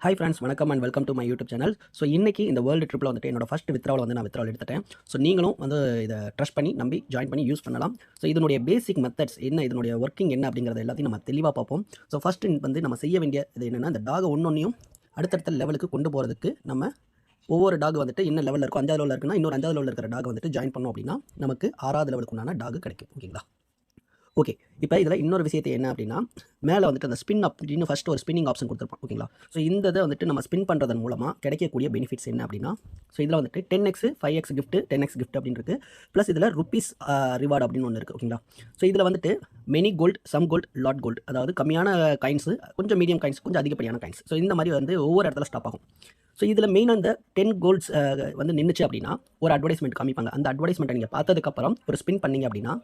Hi friends, வணக்கம் and welcome to my YouTube channel. So இன்றைக்கி இந்த வேர்ல்டு ட்ரிப்பில் வந்துட்டு என்னோட ஃபஸ்ட் வித்ராவில் வந்து நான் வித்ராவல் எடுத்துட்டேன். ஸோ நீங்களும் வந்து இதை ட்ரஸ்ட் பண்ணி நம்பி ஜாயின் பண்ணி யூஸ் பண்ணலாம். ஸோ இதனுடைய பேசிக் மெத்தட்ஸ் என்ன, இதனுடைய ஒர்க்கிங் என்ன அப்படிங்கிறத எல்லாத்தையும் நம்ம தெளிவாக பார்ப்போம். ஸோ ஃபஸ்ட்டு வந்து நம்ம செய்ய வேண்டிய இது என்னென்னா, இந்த டாகை ஒன்றொன்றையும் அடுத்தடுத்த லெவலுக்கு கொண்டு போகிறதுக்கு நம்ம ஒவ்வொரு டாக் வந்துட்டு என்ன லெவலில் இருக்கும், 5வது லெவலில் இருக்குன்னா இன்னொரு 5வது லெவலில் இருக்கிற டாக் வந்துட்டு ஜாயின் பண்ணோம் அப்படின்னா நமக்கு 6வது லெவலுக்கு உண்டான டாக் கிடைக்கும். ஓகேங்களா? ஓகே, இப்போ இதில் இன்னொரு விஷயத்தை என்ன அப்படின்னா, மேலே வந்துட்டு அந்த ஸ்பின் அப்படின்னு ஃபஸ்ட்டு ஒரு ஸ்பின்னிங் ஆப்ஷன் கொடுத்துருப்பான். ஓகேங்களா? ஸோ இந்த இதை வந்துட்டு நம்ம ஸ்பின் பண்ணுறதன் மூலமாக கிடைக்கக்கூடிய பெனிஃபிட்ஸ் என்ன அப்படின்னா, ஸோ இதில் வந்துட்டு 10x 5x gift 10x gift அப்படின்னு இருக்குது. ப்ளஸ் இதில் ருப்பீஸ் ரிவார்டு அப்படின்னு ஒன்று இருக்குது. ஓகேங்களா? ஸோ இதில் வந்துட்டு many gold, some gold, lot gold, அதாவது கம்மியான காயின்ஸு, கொஞ்சம் மீடியம் காயின்ஸ், கொஞ்சம் அதிகப்படியான காயின்ஸ். ஸோ இந்த மாதிரி வந்து ஒவ்வொரு இடத்துல ஸ்டாப் ஆகும். ஸோ இதில் மெயினாக இந்த 10 கோல்ட்ஸ் வந்து நின்றுச்சு அப்படின்னா ஒரு அட்வர்டைஸ்மெண்ட் காமிப்பாங்க. அந்த அட்வர்டைஸ்மெண்ட்டை நீங்கள் பார்த்ததுக்கப்புறம் ஒரு ஸ்பின் பண்ணிங்க அப்படின்னா,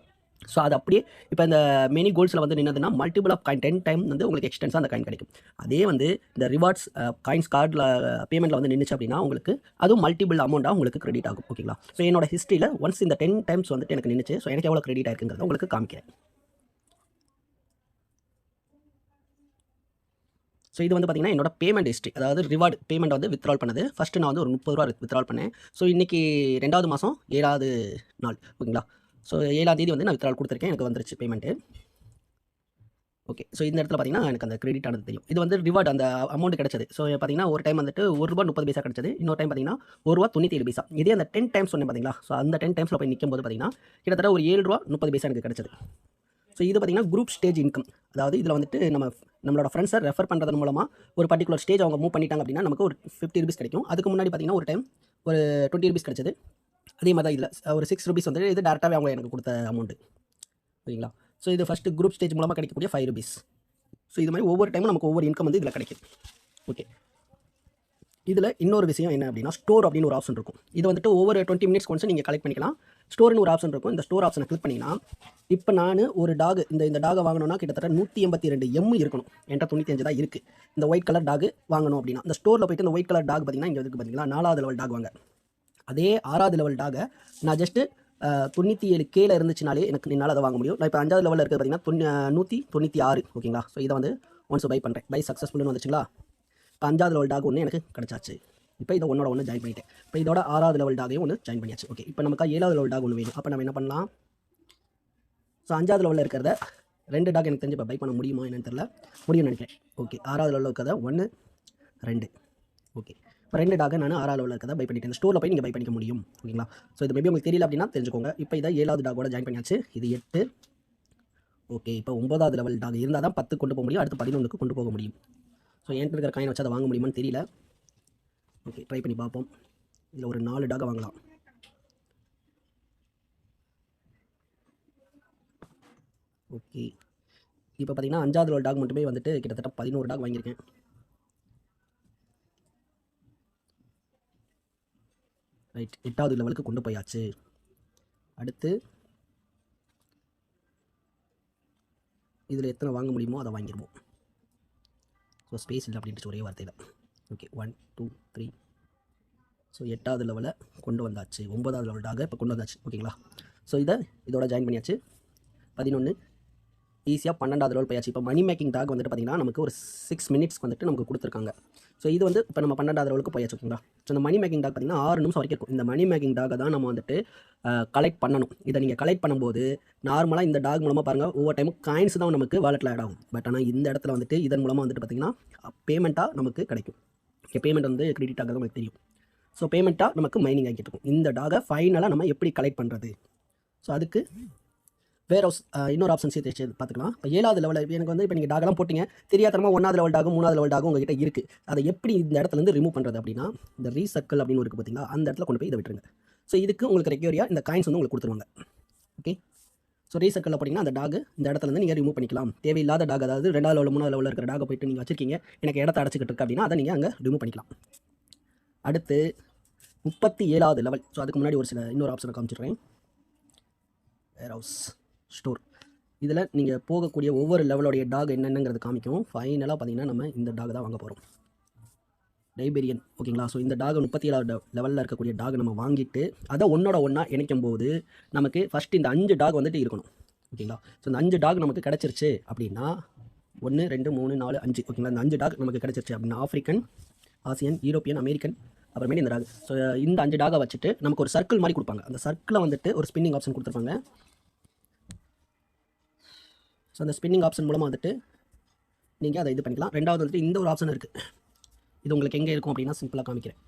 ஸோ அது அப்படியே இப்போ இந்த மெனி கோல்ஸில் வந்து நின்னதுன்னா மல்டிபிள் ஆஃப் காயின் 10 டைம் வந்து உங்களுக்கு எக்ஸ்டென்ஸாக அந்த காயின் கிடைக்கும். அதே வந்து இந்த ரிவார்ட்ஸ் காயின்ஸ் கார்டில் பேமெண்ட்டில் வந்து நின்றுச்சு அப்படின்னா உங்களுக்கு அதுவும் மல்டிபிள் அமௌண்ட்டாக உங்களுக்கு கிரெடிட் ஆகும். ஓகேங்களா? ஸோ என்னோட ஹிஸ்ட்ரியில் ஒன்ஸ் இந்த 10 டைம்ஸ் வந்துட்டு எனக்கு நின்றுச்சு. ஸோ எனக்கு எவ்வளோ கிரெடிட் ஆயிருக்குங்கிறத உங்களுக்கு காமிக்கிறேன். ஸோ இது வந்து பார்த்தீங்கன்னா என்னோட பேமெண்ட் ஹிஸ்ட்ரி, அதாவது ரிவார்டு பேமெண்ட் வந்து வித்ட்ரால் பண்ணது. ஃபஸ்ட்டு நான் வந்து ஒரு 30 ரூபா வித்ட்ரால் பண்ணேன். ஸோ இன்றைக்கி 2வது மாதம் 7வது நாள். ஓகேங்களா? ஸோ 7ஆம் தேதி வந்து நான் வித்ட்ரால் கொடுத்துருக்கேன், எனக்கு வந்துருச்சு பேமெண்ட்டு. ஓகே, ஸோ இந்த இடத்துல பார்த்தீங்கன்னா எனக்கு அந்த கிரெடிட் ஆனது தெரியும். இது வந்து ரிவார்டு அந்த அமௌண்ட் கிடச்சது. ஸோ பார்த்தீங்கன்னா ஒரு டைம் வந்துட்டு ₹1.30 கிடச்சது, இன்னொரு டைம் பார்த்தீங்கன்னா ₹1.97. இதே அந்த 10 டைம்ஸ் சொன்னேன் பார்த்தீங்களா? ஸோ அந்த 10 டைம்ஸில் போய் நிற்கும் போது பார்த்தீங்கன்னா கிட்டத்தட்ட ஒரு ₹7.30 எனக்கு கிடச்சது. ஸோ இது பார்த்தீங்கன்னா குரூப் ஸ்டேஜ் இன்கம். அதாவது இதில் வந்துட்டு நம்மளோட ஃப்ரெண்ட்ஸை ரெஃபர் பண்ணுறது மூலமாக ஒரு பர்டிகுலர் ஸ்டேஜ் அவங்க மூவ் பண்ணிட்டாங்க அப்படின்னா நமக்கு ஒரு ₹50 கிடைக்கும். அதுக்கு முன்னாடி பார்த்தீங்கன்னா ஒரு டைம் ஒரு ₹20 கிடச்சது. அதே மாதிரி தான் இதில் ஒரு ₹6 வந்துட்டு இது டேரெக்டாகவே அவங்க எனக்கு கொடுத்த அமௌண்ட்டு. ஓகேங்களா? ஸோ இது ஃபஸ்ட்டு குரூப் ஸ்டேஜ் மூலமாக கிடைக்கக்கூடிய ₹5. ஸோ இது மாதிரி ஒவ்வொரு டைமும் நமக்கு ஒவ்வொரு இன்கம் வந்து இதில் கிடைக்கும். ஓகே, இதில் இன்னொரு விஷயம் என்ன அப்படின்னா, ஸ்டோர் அப்படின்னு ஒரு ஆப்ஷன் இருக்கும். இது வந்துட்டு ஒவ்வொரு 20 மினிட்ஸ் ஒன்ஸ் நீங்கள் கலெக்ட் பண்ணிக்கலாம். ஸ்டோர்னு ஒரு ஆப்ஷன் இருக்கும். இந்த ஸ்டோர் ஆப்ஷனை கிளிக் பண்ணிங்கன்னா, இப்போ நான் ஒரு டாக் இந்த டாகை வாங்கணும்னா கிட்டத்தட்ட 182 இருக்கணும். என்கிட்ட 95 தான் இருக்குது. இந்த ஒயிட் கலர் டாக் வாங்கணும் அப்படின்னா இந்த ஸ்டோரில் போய்ட்டு இந்த ஒயிட் கலர் டாக் பார்த்தீங்கன்னா இங்கே இருக்குது பார்த்தீங்களா, 4வது லெவல் டாக் வாங்க. அதே 6வது லெவல் டாகை நான் ஜஸ்ட்டு 97 கீழே இருந்துச்சுனாலே என்னால் அதை வாங்க முடியும். நான் இப்போ 5வது லெவலில் இருக்கிறது பார்த்தீங்கன்னா 196. ஓகேங்களா? ஸோ இதை வந்து ஒன்ஸ் பை பண்ணுறேன். பை சக்ஸஸ்ஃபுல்னு வந்துச்சுங்களா? இப்போ 5வது லெவல் டாக் ஒன்று எனக்கு கிடச்சாச்சு. இப்போ இதை ஒன்று ஜாயின் பண்ணிட்டேன். இப்போ இதோட 6வது லெவல் டாகையும் ஒன்று ஜாயின் பண்ணியாச்சு. ஓகே, இப்போ நமக்கு 7வது லெவல் டாக் ஒன்று வேணும். அப்போ நம்ம என்ன பண்ணலாம்? ஸோ 5வது லெவலில் இருக்கிறத 2 டாக் எனக்கு தெரிஞ்சு இப்போ பை பண்ண முடியுமா என்னன்னு தெரியல. முடியும்னு நினைக்கிறேன். ஓகே, 6வது லெவலில் இருக்கிறத 1 2. ஓகே, இப்போ 2 டாக நான் 6வது லெவலில் இருக்கிறத பை பண்ணிட்டேன். ஸ்டோரில் போய் நீங்கள் பை பண்ணிக்க முடியும். ஓகேங்களா? ஸோ இது மேபி உங்களுக்கு தெரியல அப்படின்னா தெரிஞ்சுக்கோங்க. இப்போ இதை 7வது டாகோட ஜாயின் பண்ணியாச்சு. இது 8. ஓகே, இப்போ 9வது லெவல் டாக் இருந்தால் தான் 10 கொண்டு போக முடியும், அடுத்து 11க்கு கொண்டு போக முடியும். ஸோ என்கிட்ட இருக்கிற காயின் வச்சு அதை வாங்க முடியுமான்னு தெரியல. ஓகே, ட்ரை பண்ணி பார்ப்போம். இதில் ஒரு 4 டாக வாங்கலாம். ஓகே, இப்போ பார்த்தீங்கன்னா 5வது லெவல் டாக் மட்டுமே வந்துட்டு கிட்டத்தட்ட 11 டாக் வாங்கியிருக்கேன். ரைட், 8வது லெவலுக்கு கொண்டு போயாச்சு. அடுத்து இதில் எத்தனை வாங்க முடியுமோ அதை வாங்கிடுவோம். ஸோ ஸ்பேஸ் இல்லை அப்படின்ட்டு ஒரே வார்த்தையில். ஓகே, 1 2 3. ஸோ 8வது லெவலில் கொண்டு வந்தாச்சு. 9வது லெவல் டாக இப்போ கொண்டு வந்தாச்சு. ஓகேங்களா? ஸோ இதோட ஜாயின் பண்ணியாச்சு. 11 ஈஸியாக 12வது லெவல் போயாச்சு. இப்போ மணி மேக்கிங் டாக் வந்துட்டு பார்த்திங்கன்னா நமக்கு ஒரு 6 மினிட்ஸ்க்கு வந்துட்டு நமக்கு கொடுத்துருக்காங்க. ஸோ இது வந்து இப்போ நம்ம 12வது லெவலுக்கு போயாச்சு. ஓகேங்களா? ஸோ இந்த மணி மேக்கிங் டாக் பார்த்திங்கன்னா 6 நிமிஷம் வரைக்கும் இருக்கும். இந்த மணி மேக்கிங் டாகை தான் நம்ம வந்துட்டு கலெக்ட் பண்ணணும். இதை நீங்கள் கலெக்ட் பண்ணும்போது நார்மலாக இந்த டாக் மூலமாக பாருங்கள் ஒவ்வொரு டைமும் காயின்ஸ் தான் நமக்கு வாலெட்டில் ஆட் ஆகும். பட் ஆனால் இந்த இடத்துல வந்துட்டு இதன் மூலமாக வந்துட்டு பார்த்திங்கன்னா பேமெண்ட்டாக நமக்கு கிடைக்கும். ஓகே, பேமெண்ட் வந்து கிரெடிட் ஆகிறது நமக்கு தெரியும். ஸோ பேமெண்ட்டாக நமக்கு மைனிங் ஆகிட்டு இருக்கும். இந்த டாகை ஃபைனலாக நம்ம எப்படி கலெக்ட் பண்ணுறது? ஸோ அதுக்கு வேர் ஹவுஸ் இன்னொரு ஆப்ஷன் சேர்த்து பார்த்துக்கலாம். இப்போ 7வது லெவலில் எனக்கு வந்து இப்போ நீங்கள் டாகெல்லாம் போட்டிங்க, தெரியாதனமா 1வது லெவல் டாகும் 3வது லெவல் டாகும் உங்ககிட்ட இருக்குது. அதை எப்படி இந்த இடத்துலேருந்து ரிமூவ் பண்ணுறது அப்படின்னா, இந்த ரீசர்க்கிள் அப்படின்னு இருக்குது பார்த்தீங்களா, அந்த இடத்துல கொண்டு போய் இதை விட்டுருங்க. ஸோ இதுக்கு உங்களுக்கு ரெக்யூரியாக இந்த காயின்ஸ் வந்து உங்களுக்கு கொடுத்துருவாங்க. ஓகே, ஸோ ரீசர்க்கிளில் போட்டிங்கன்னா அந்த டாக் இந்த இடத்துலேருந்து நீங்கள் ரிமூவ் பண்ணிக்கலாம். தேவையில்லாத டாக், அதாவது 2வது லெவல் 3வது லெவலில் இருக்கிற டாகை போய்ட்டு நீங்கள் வச்சிருக்கீங்க, எனக்கு இடத்த அடைச்சிக்கிட்டு இருக்கு அப்படின்னா அதை நீங்கள் அங்கே ரிமூவ் பண்ணிக்கலாம். அடுத்து 37வது லெவல். ஸோ அதுக்கு முன்னாடி இன்னொரு ஆப்ஷனை காமிச்சிடுறேன். வேர் ஹவுஸ் ஸ்டோர். இதில் நீங்கள் போகக்கூடிய ஒவ்வொரு லெவலோடைய டாக் என்னென்னங்கிறது காமிக்கும். ஃபைனலாக பார்த்தீங்கன்னா நம்ம இந்த டாக் தான் வாங்க போகிறோம், டைபேரியன். ஓகேங்களா? ஸோ இந்த டாக் 37வது லெவலில் இருக்கக்கூடிய டாக் நம்ம வாங்கிட்டு அதை ஒன்றா இணைக்கும் போது நமக்கு ஃபஸ்ட்டு இந்த 5 டாக் வந்துட்டு இருக்கணும். ஓகேங்களா? ஸோ இந்த 5 டாக் நமக்கு கிடச்சிருச்சு அப்படின்னா 1 2 3 4 5 ஓகேங்களா. இந்த 5 டாக் நமக்கு கிடச்சிருச்சு அப்படின்னா ஆஃப்ரிக்கன், ஆசியன், யூரோப்பியன், அமெரிக்கன், அப்புறமேட்டு இந்த டாக். ஸோ இந்த 5 டாகை வச்சுட்டு நமக்கு ஒரு சர்க்கிள் மாதிரி கொடுப்பாங்க. அந்த சர்க்கிளை வந்துட்டு ஒரு ஸ்பின்னிங் ஆப்ஷன் கொடுத்துருப்பாங்க. ஸோ அந்த ஸ்பின்னிங் ஆப்ஷன் மூலமாக வந்துட்டு நீங்கள் அதை இது பண்ணிக்கலாம். ரெண்டாவது வந்துட்டு இந்த ஒரு ஆப்ஷன் இருக்குது. இது உங்களுக்கு எங்கே இருக்கும் அப்படின்னா சிம்பிளாக காமிக்கிறேன்.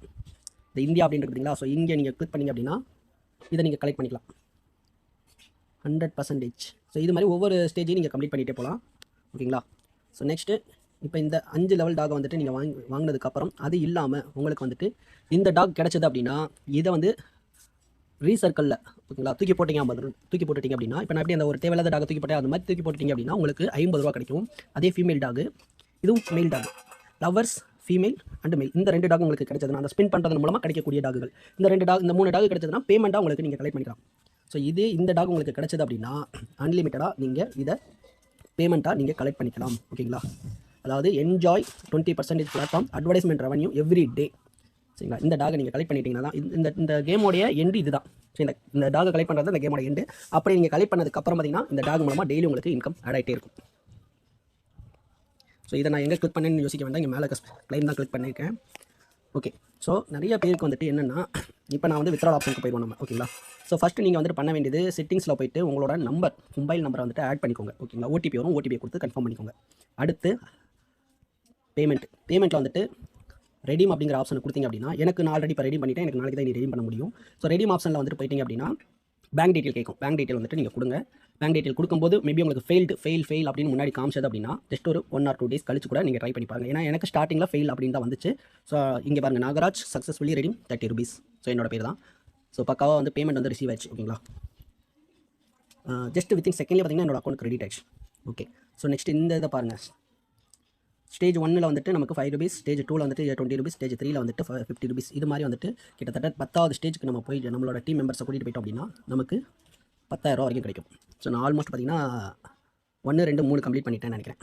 இந்த இந்தியா அப்படின்னு பார்த்தீங்களா. ஸோ இங்கே நீங்கள் கிளிக் பண்ணிங்க அப்படின்னா இதை நீங்கள் கலெக்ட் பண்ணிக்கலாம் 100%. ஸோ இது மாதிரி ஒவ்வொரு ஸ்டேஜையும் நீங்கள் கம்ப்ளீட் பண்ணிகிட்டே போகலாம். ஓகேங்களா. ஸோ நெக்ஸ்ட்டு இப்போ இந்த 5 லெவல் டாகை வந்துட்டு நீங்கள் வாங்கினதுக்கப்புறம் அது இல்லாமல் உங்களுக்கு வந்துட்டு இந்த டாக் கிடச்சது அப்படின்னா இதை வந்து ரீசர்க்கிளில் ஓகேங்களா தூக்கி போட்டுட்டீங்க அப்படின்னா இப்போ நான் எப்படி அந்த ஒரு தேவையில்லாத டாகை தூக்கி போட்டேன் அது மாதிரி தூக்கி போட்டுட்டீங்க அப்படின்னா உங்களுக்கு 50 ரூபா கிடைக்கும். அதே ஃபீமேல் டாகு, இதுவும் male dog, lovers female and male, இந்த 2 டாக் உங்களுக்கு கிடைச்சதுன்னா அந்த ஸ்பின் பண்ணுறது மூலமாக கிடைக்கக்கூடிய டாகுகள் இந்த 3 டாக் கிடைச்சதுன்னா பேமெண்ட்டாக உங்களுக்கு நீங்கள் கலெக்ட் பண்ணிக்கலாம். ஸோ இந்த டாக் உங்களுக்கு கிடைச்சது அப்படின்னா அன்லிமிட்டடாக நீங்கள் இதை பேமெண்ட்டாக நீங்கள் கலெக்ட் பண்ணிக்கலாம். ஓகேங்களா. அதாவது enjoy 20% platform advertisement revenue every day. சரிங்களா. இந்த டாகை நீங்கள் கலெக்ட் பண்ணிட்டீங்கன்னா தான் இந்த கேமோடைய எண்டு இது தான். சரி, இந்த டாகை கலெக்ட் பண்ணுறது இந்த கேமோட எண்டு. அப்படி நீங்கள் கலெக்ட் பண்ணதுக்கப்புறம் பார்த்தீங்கன்னா இந்த டாக் மூலமாக டெய்லி உங்களுக்கு இன்கம் ஆட் ஆகிட்டே இருக்கும். ஸோ இதை நான் எங்கே கிளிக் பண்ணேன்னு யோசிக்க வேண்டாம். இங்கே மேலே கிளைம் தான் கிளிக் பண்ணியிருக்கேன். ஓகே. ஸோ நிறைய பேருக்கு வந்துட்டு என்னென்னா இப்போ நான் வந்து வித்ட்ரால் ஆப்ஷனுக்கு போயிடுவோம் நம்ம. ஓகேங்களா. ஸோ ஃபஸ்ட்டு நீங்கள் வந்துட்டு பண்ண வேண்டியது செட்டிங்ஸில் போய்ட்டு உங்களோட மொபைல் நம்பரை வந்துட்டு ஆட் பண்ணிக்கோங்க. ஓகேங்களா. ஓடிபி வரும், ஓடிபியை கொடுத்து கன்ஃபார்ம் பண்ணிக்கோங்க. அடுத்து பேமெண்ட்டில் வந்துட்டு ரெடீம் அப்படிங்கிற ஆப்ஷனை கொடுத்தீங்க அப்படின்னா நான் ஆல்ரெடி இப்போ ரெடீம் பண்ணிவிட்டேன், எனக்கு நாளைக்கு தான் ரெடீம் பண்ண முடியும். ஸோ ரெடீம் ஆப்ஷனில் வந்துட்டு போயிட்டீங்க அப்படின்னா பேங்க் டீட்டெயில் கேட்கும். பேங்க் டீட்டெயில் வந்துட்டு நீங்கள் கொடுங்க. பேங்க் டீட்டெயில் கொடுக்கும்போது மேபி உங்களுக்கு ஃபெயில் அப்படின்னு முன்னாடி காமிச்சது அப்படின்னா ஜஸ்ட் ஒரு 1 or 2 days கழிச்சு கூட நீங்கள் ட்ரை பண்ணி பாருங்கள். ஏன்னா எனக்கு ஸ்டார்டிங்கில் ஃபெயில் அப்படின்னு தான் வந்துச்சு. ஸோ இங்கே பாருங்கள், Nagaraj successfully redeem 30 rupees. So என்னோட பேர் தான். ஸோ பக்காவாக வந்து பேமெண்ட் வந்து ரிசீவ் ஆச்சு. ஓகேங்களா. ஜஸ்ட் வித்தின் செகண்ட்லேயே பார்த்தீங்கன்னா என்னோட அக்கௌண்ட் கிரெடிட் ஆச்சு. ஓகே. ஸோ நெக்ஸ்ட் இந்த இதை பாருங்கள். ஸ்டேஜ் 1 வந்துட்டு நமக்கு 5 rupees, ஸ்டேஜ் 2 வந்துட்டு 20 rupees, ஸ்டேஜ் 3 வந்துட்டு 50 rupees. இது மாதிரி வந்துட்டு கிட்டத்தட்ட 10வது ஸ்டேஜுக்கு நம்ம போய் நம்மளோட டீம் மெம்பர்ஸை கூட்டிகிட்டு போயிட்டோம் அப்படின்னா நமக்கு 10,000 ரூபா வரைக்கும் கிடைக்கும். ஸோ நான் ஆல்மோஸ்ட் பார்த்தீங்கன்னா 1 2 3 கம்ப்ளீட் பண்ணிட்டேன்னு நினைக்கிறேன்.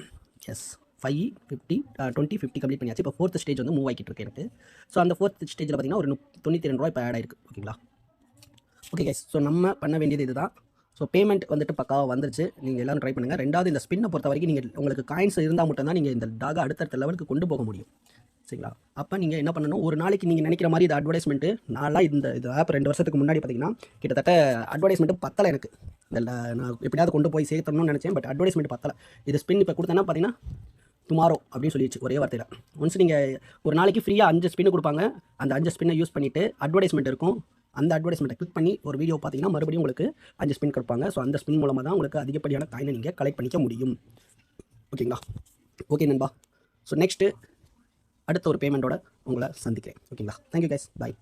எஸ் 5 50 20 50 கம்ப்ளீட் பண்ணியாச்சு. இப்போ 4th ஸ்டேஜ் வந்து மூவ் ஆகிட்டு இருக்கு எனக்கு. ஸோ அந்த 4th ஸ்டேஜில் பார்த்தீங்கன்னா ஒரு 92 ரூபா இப்போ ஆட் ஆயிருக்கு. ஓகேங்களா. Okay guys. ஸோ நம்ம பண்ண வேண்டியது இதுதான். ஸோ பேமெண்ட் வந்துட்டு பக்காவாக வந்துருச்சு. நீங்கள் எல்லோரும் ட்ரை பண்ணுங்கள். ரெண்டாவது இந்த ஸ்பின்னை பொறுத்த வரைக்கும் உங்களுக்கு காயின்ஸ் இருந்தால் மட்டும்தான் நீங்கள் இந்த டாகை அடுத்தடுத்த லெவலுக்கு கொண்டு போக முடியும். சரிங்களா. அப்போ நீங்கள் என்ன பண்ணணும், ஒரு நாளைக்கு நீங்கள் நினைக்கிற மாதிரி இது அட்வர்டைஸ்மெண்ட்டு நான்லாம் இந்த ஆப் 2 வருஷத்துக்கு முன்னாடி பார்த்தீங்கன்னா கிட்டத்தட்ட அட்வர்டைஸ்மெண்ட்டு பத்தலை எனக்கு. நான் எப்படியாவது கொண்டு போய் சேர்த்தணும்னு நினச்சேன். பட் அட்வர்டைஸ்மெண்ட் பத்தலை. இது ஸ்பின் இப்போ கொடுத்தேன்னா பார்த்தீங்கன்னா டுமாரோ அப்படின்னு சொல்லிடுச்சு ஒரே வார்த்தையில். ஒன்ஸ் நீங்கள் ஒரு நாளைக்கு ஃப்ரீயாக 5 ஸ்பின்னு கொடுப்பாங்க. அந்த 5 ஸ்பின்னை யூஸ் பண்ணிவிட்டு அட்வர்டைஸ்மெண்ட் இருக்கும். அந்த அட்வர்டைஸ்மெண்ட்டை கிளிக் பண்ணி ஒரு வீடியோ பார்த்தீங்கன்னா மறுபடியும் உங்களுக்கு 5 ஸ்பின் கொடுப்பாங்க. ஸோ அந்த ஸ்பின் மூலமாக தான் உங்களுக்கு அதிகப்படியான காயினை நீங்கள் கலெக்ட் பண்ணிக்க முடியும். ஓகேங்களா. ஓகே நண்பா. ஸோ நெக்ஸ்ட்டு அடுத்த ஒரு பேமெண்ட்டோட உங்களை சந்திக்கிறேன். ஓகேங்களா. Thank you guys. பாய்.